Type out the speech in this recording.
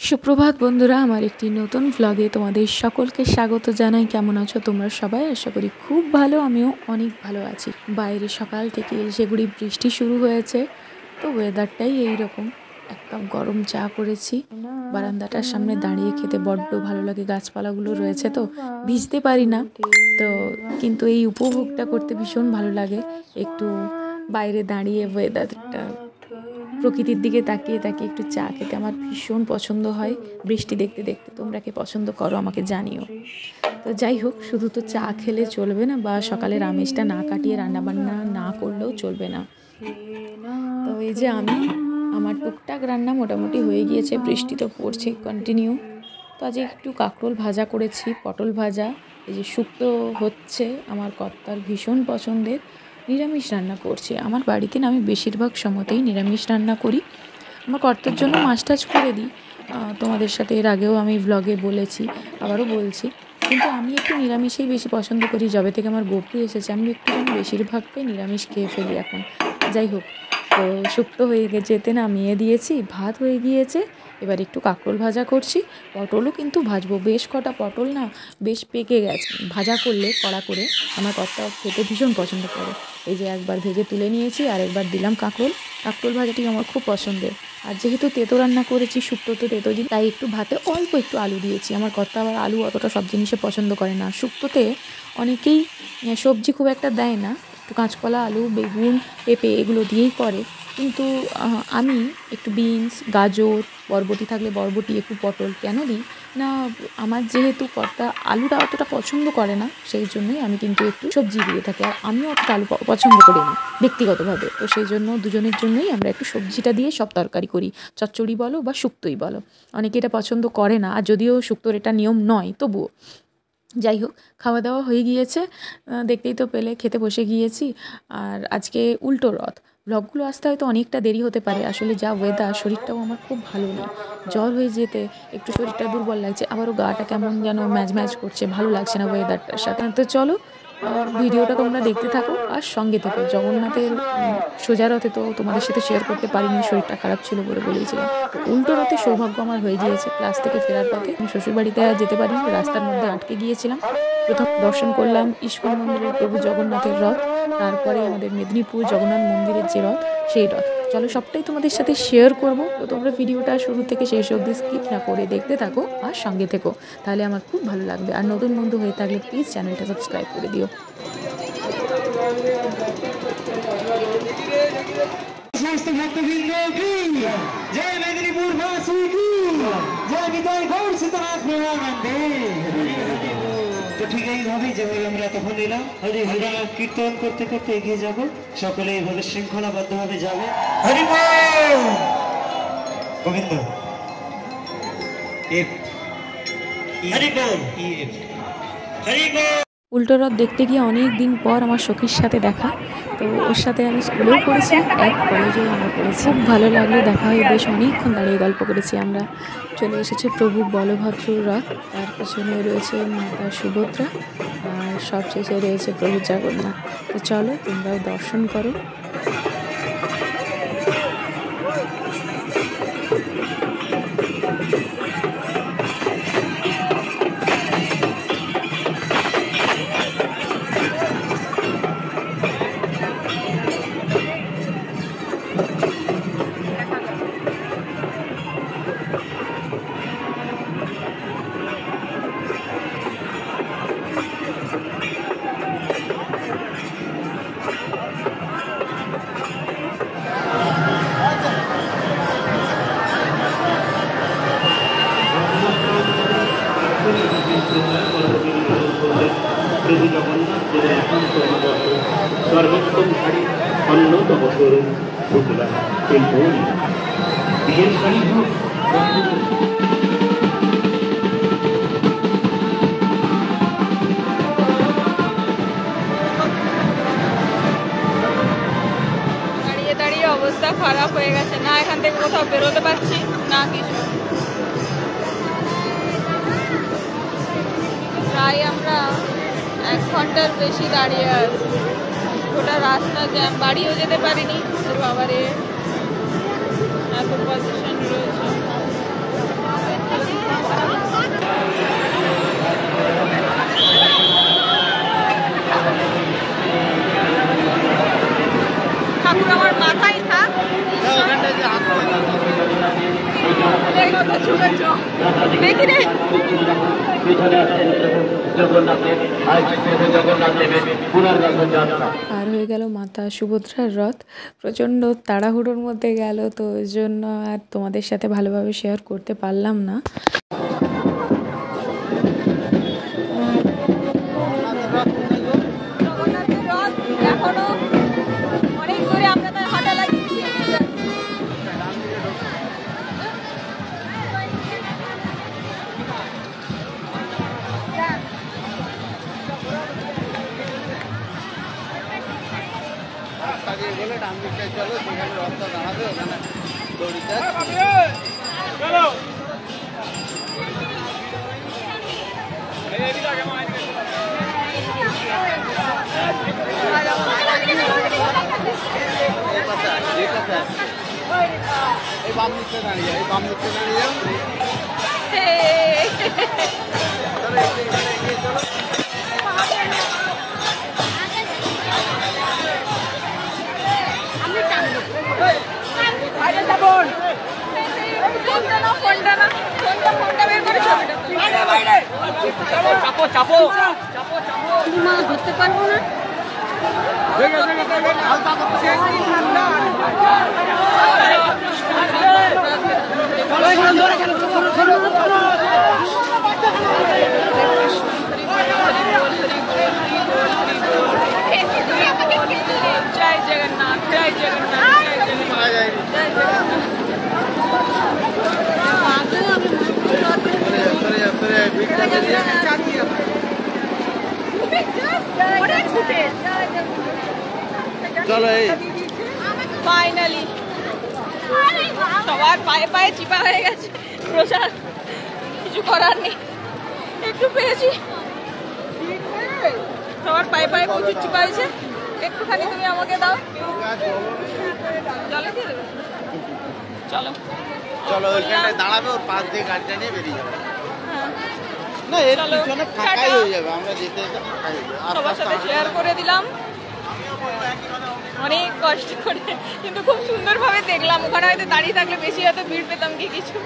সুপ্রভাত বন্ধুরা, আমার একটি নতুন ভ্লগে তোমাদের সকলকে স্বাগত জানাই। কেমন আছো তোমরা সবাই? আশা করি খুব ভালো। আমিও অনেক ভালো আছি। বাইরে সকাল থেকে সেগুড়ি বৃষ্টি শুরু হয়েছে, তো ওয়েদারটাই এইরকম। এক কাপ গরম চা করেছি, বারান্দাটার সামনে দাঁড়িয়ে খেতে বড্ড ভালো লাগে। গাছপালাগুলো রয়েছে তো ভিজতে পারি না, তো কিন্তু এই উপভোগটা করতে ভীষণ ভালো লাগে। একটু বাইরে দাঁড়িয়ে ওয়েদারটা, প্রকৃতির দিকে তাকিয়ে তাকিয়ে একটু চা খেতে আমার ভীষণ পছন্দ হয়। বৃষ্টি দেখতে দেখতে তোমরা কে পছন্দ করো আমাকে জানিও। তো যাই হোক, শুধু তো চা খেলে চলবে না, বা সকালের আমেজটা না কাটিয়ে রান্নাবান্না না করলেও চলবে না। তো এই যে আমার টুকটাক রান্না মোটামুটি হয়ে গিয়েছে। বৃষ্টি তো পড়ছে কন্টিনিউ। তো আজ একটু কাঁকরোল ভাজা করেছি, পটল ভাজা। এই যে শুক্তো হচ্ছে, আমার কর্তার ভীষণ পছন্দের। নিরামিষ রান্না করছি। আমার বাড়িতে না আমি বেশিরভাগ সময়তেই নিরামিষ রান্না করি। আমার কর্তার জন্য মাছ টাছ করে দিই। তোমাদের সাথে এর আগেও আমি ভ্লগে বলেছি, আবারও বলছি। কিন্তু আমি একটু নিরামিষেই বেশি পছন্দ করি। যবে থেকে আমার গপু এসেছে আমি একটু যেন বেশিরভাগটাই নিরামিষ খেয়ে ফেলি এখন। যাই হোক, তো শুক্তো হয়ে যেতে নামিয়ে দিয়েছি, ভাত হয়ে গিয়েছে। এবার একটু কাঁকরোল ভাজা করছি, পটলও কিন্তু ভাজবো। বেশ কটা পটল না বেশ পেকে গেছে, ভাজা করলে কড়া করে আমার কর্তা খেতে ভীষণ পছন্দ করে। এই যে একবার ভেজে তুলে নিয়েছি, আর একবার দিলাম কাঁকরোল ভাজাটি আমার খুব পছন্দের। আর যেহেতু তেতো রান্না করেছি, শুক্তো তো তেতো দিন, তাই একটু ভাতে অল্প একটু আলু দিয়েছি। আমার কর্তা আবার আলু অতটা সব জিনিসে পছন্দ করে না। শুক্তোতে অনেকেই সবজি খুব একটা দেয় না, একটু কাঁচকলা, আলু, বেগুন, পেঁপে এগুলো দিয়েই করে। কিন্তু আমি একটু বিনস, গাজর, বরবটি থাকলে বরবটি, একটু পটল কেন দিই না, আমার যেহেতু কর্তা আলুটা অতটা পছন্দ করে না, সেই জন্যই আমি কিন্তু একটু সবজি দিয়ে থাকি। আর আমিও অতটা আলু পছন্দ করি না ব্যক্তিগতভাবে, তো সেই জন্য দুজনের জন্যই আমরা একটু সবজিটা দিয়ে সব তরকারি করি। চচ্চড়ি বলো বা শুক্তোই বলো, অনেকে এটা পছন্দ করে না। আর যদিও শুক্তোর এটা নিয়ম নয়, তবুও যাই হোক, খাওয়া দাওয়া হয়ে গিয়েছে। দেখতেই তো পেলে, খেতে বসে গিয়েছি। আর আজকে উল্টো রথ। ব্লগগুলো আসতে হয়তো অনেকটা দেরি হতে পারে। আসলে যা ওয়েদার, শরীরটাও আমার খুব ভালো নেই। জ্বর হয়ে যেতে একটু শরীরটা দুর্বল লাগছে, আবারও গাটা কেমন যেন ম্যাজ ম্যাজ করছে, ভালো লাগছে না ওয়েদারটার সাথে। তো চলো, ভিডিওটা তোমরা দেখতে থাকো আর সঙ্গে থেকো। জগন্নাথের সোজা রথে তো তোমাদের সাথে শেয়ার করতে পারিনি, শরীরটা খারাপ ছিল বলে বলেছিলাম। তো উল্টো রথে সৌভাগ্য আমার হয়ে গিয়েছে। ক্লাস থেকে ফেরার পথে আমি শ্বশুরবাড়িতে আর যেতে পারিনি, রাস্তার মধ্যে আটকে গিয়েছিলাম। প্রথম দর্শন করলাম ইস্কন মন্দিরের প্রভু জগন্নাথের রথ, তারপরে আমাদের মেদিনীপুর জগন্নাথ মন্দিরের যে রথ, সেই রথ। চলো, সবটাই তোমাদের সাথে শেয়ার করব। তো তোমরা ভিডিওটা শুরু থেকে শেষ অবধি স্কিপ না করে দেখতে থাকো আর সঙ্গে থেকো, তাহলে আমার খুব ভালো লাগবে। আর নতুন বন্ধু হয়ে থাকলে প্লিজ চ্যানেলটা সাবস্ক্রাইব করে দিও। সমস্ত ভক্তবৃন্দ কি জয় মেদিনীপুর বাসী কি জয় বিজয় গৌর সীতানাথ প্রেমানন্দে। তো ঠিক এইভাবেই যেভাবে আমরা তখন এলাম, আমরা কীর্তন করতে করতে এগিয়ে যাব, সকলে এইভাবে শৃঙ্খলাবদ্ধভাবে যাবে। হরি বল গোবিন্দ, হরি বল, হরি বল। উল্টো রথ দেখতে গিয়ে অনেক দিন পর আমার সখীর সাথে দেখা। তো ওর সাথে আমি স্কুলেও পড়েছি, এক কলেজেও আমরা পড়েছি। খুব ভালো লাগলো দেখা হয়ে, বেশ অনেকক্ষণ দাঁড়িয়ে গল্প করেছি আমরা। চলে এসেছে প্রভু বলভদ্রর রথ, তার পেছনে রয়েছে মাতা সুভদ্রা, আর সবশেষে রয়েছে প্রভু জগন্নাথ। তো চলো, তোমরাও দর্শন করো। প্রভু জগন্নাথ দেবের একান্ত অনবদ্য সর্বোত্তম শাড়ি অন্যতম স্বরূপ শুক্লা কিন্তু বিয়ের শাড়ি হোক দাঁড়িয়ে দাঁড়িয়ে অবস্থা খারাপ হয়ে গেছে, না এখান থেকে কোথাও বেরোতে পারছি না কিছু। প্রায় আমরা 1 ঘন্টার বেশি দাঁড়িয়ে আছি, গোটা রাস্তা জ্যাম, বাড়িও যেতে পারিনি। বাবারে এত পজিশন রয়েছে। দেখি রে পিছনে আছেন জগন্নাথের আজ প্রভু জগন্নাথ দেবের পুনর্বাসন যাত্রা। পার হয়ে গেল মাতা সুভদ্রার রথ। প্রচণ্ড তাড়াহুড়োর মধ্যে গেল, তো ওই জন্য আর তোমাদের সাথে ভালোভাবে শেয়ার করতে পারলাম না। জগন্নাথের রথ এখনো অনেক দূরে, আমরা তার হাঁটা লাগিয়েছি। ফোনটা বের করে ছবিটা ধরতে পারবো না। জয় জগন্নাথ, জয় জগন্নাথ, জয় জগন্নাথ। চলো এই ফাইনালি সবার পায়ে পায়ে চিপা হয়ে গেছে প্রসাদ, কিছু করার নেই, একটু পেয়েছি। সবার পায়ে পায়ে প্রচুর চিপা হয়েছে, একটুখানি তুমি আমাকে দাও। জলে দিয়ে দেবে? চলো চলো ওইখানটায় দাঁড়াবে, ওর পাশ দিয়ে গাড়িটা নিয়ে বেরিয়ে যাবে। হ্যাঁ, না এর চলো, পিছনে ফাঁকাই টাটা। হয়ে যাবে, আমরা যেতে যেতে ফাঁকা হয়ে যাবে। আর সবার সাথে রাস্তা শেয়ার করে দিলাম অনেক কষ্ট করে, কিন্তু খুব সুন্দরভাবে দেখলাম। ওখানে হয়তো দাঁড়িয়ে থাকলে বেশি হয়তো ভিড় পেতাম কি কিছু।